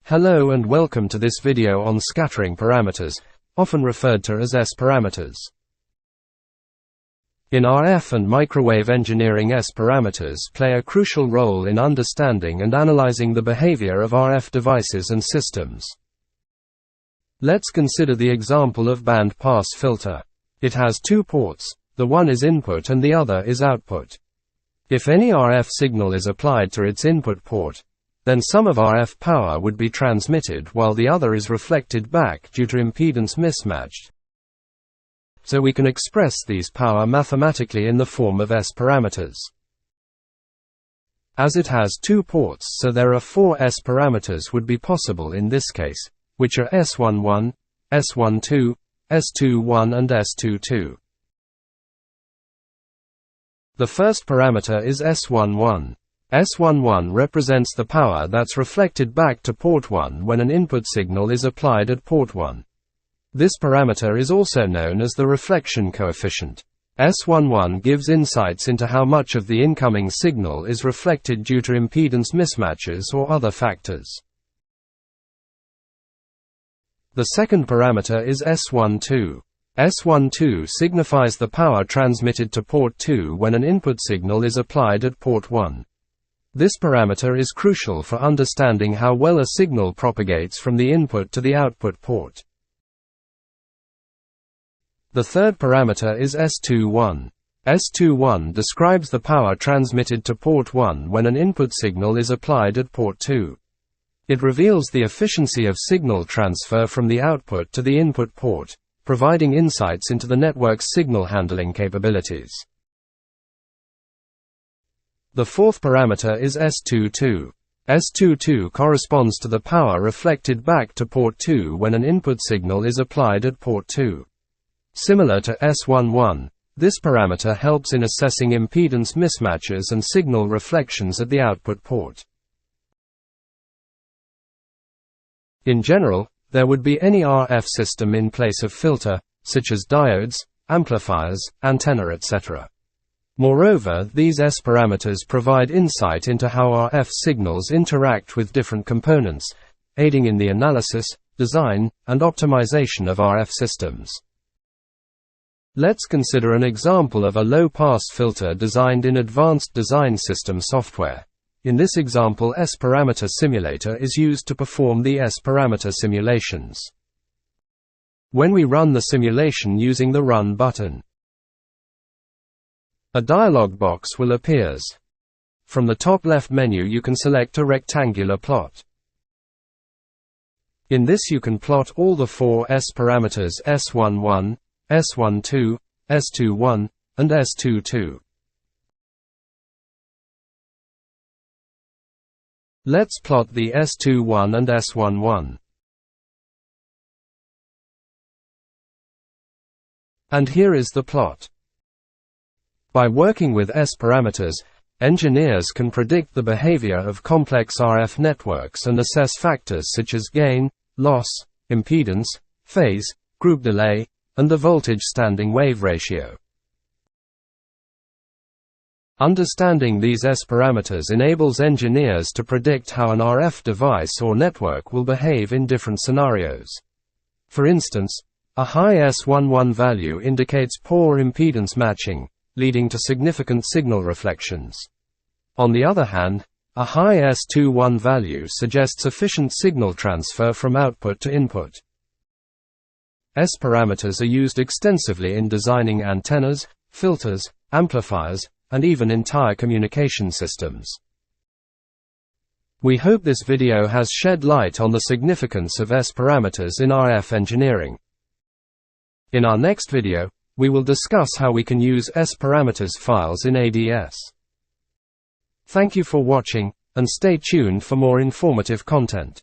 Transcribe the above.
Hello and welcome to this video on scattering parameters, often referred to as S-parameters. In RF and microwave engineering, S-parameters play a crucial role in understanding and analyzing the behavior of RF devices and systems. Let's consider the example of band-pass filter. It has two ports, the one is input and the other is output. If any RF signal is applied to its input port, then some of RF power would be transmitted while the other is reflected back due to impedance mismatch. So we can express these power mathematically in the form of S-parameters. As it has two ports, so there are four S-parameters would be possible in this case, which are S11, S12, S21 and S22. The first parameter is S11. S11 represents the power that's reflected back to port 1 when an input signal is applied at port 1. This parameter is also known as the reflection coefficient. S11 gives insights into how much of the incoming signal is reflected due to impedance mismatches or other factors. The second parameter is S12. S12 signifies the power transmitted to port 2 when an input signal is applied at port 1. This parameter is crucial for understanding how well a signal propagates from the input to the output port. The third parameter is S21. S21 describes the power transmitted to port 1 when an input signal is applied at port 2. It reveals the efficiency of signal transfer from the output to the input port, providing insights into the network's signal handling capabilities. The fourth parameter is S22. S22 corresponds to the power reflected back to port 2 when an input signal is applied at port 2. Similar to S11, this parameter helps in assessing impedance mismatches and signal reflections at the output port. In general, there would be any RF system in place of filter, such as diodes, amplifiers, antenna, etc. Moreover, these S-parameters provide insight into how RF signals interact with different components, aiding in the analysis, design, and optimization of RF systems. Let's consider an example of a low-pass filter designed in advanced design system software. In this example, S-parameter simulator is used to perform the S-parameter simulations. When we run the simulation using the Run button, a dialog box will appear. From the top left menu you can select a rectangular plot. In this you can plot all the four S-parameters S11, S12, S21, and S22. Let's plot the S21 and S11. And here is the plot. By working with S-parameters, engineers can predict the behavior of complex RF networks and assess factors such as gain, loss, impedance, phase, group delay, and the voltage standing wave ratio. Understanding these S-parameters enables engineers to predict how an RF device or network will behave in different scenarios. For instance, a high S11 value indicates poor impedance matching, leading to significant signal reflections. On the other hand, a high S21 value suggests efficient signal transfer from output to input. S-parameters are used extensively in designing antennas, filters, amplifiers, and even entire communication systems. We hope this video has shed light on the significance of S-parameters in RF engineering. In our next video, we will discuss how we can use S-parameters files in ADS. Thank you for watching, and stay tuned for more informative content.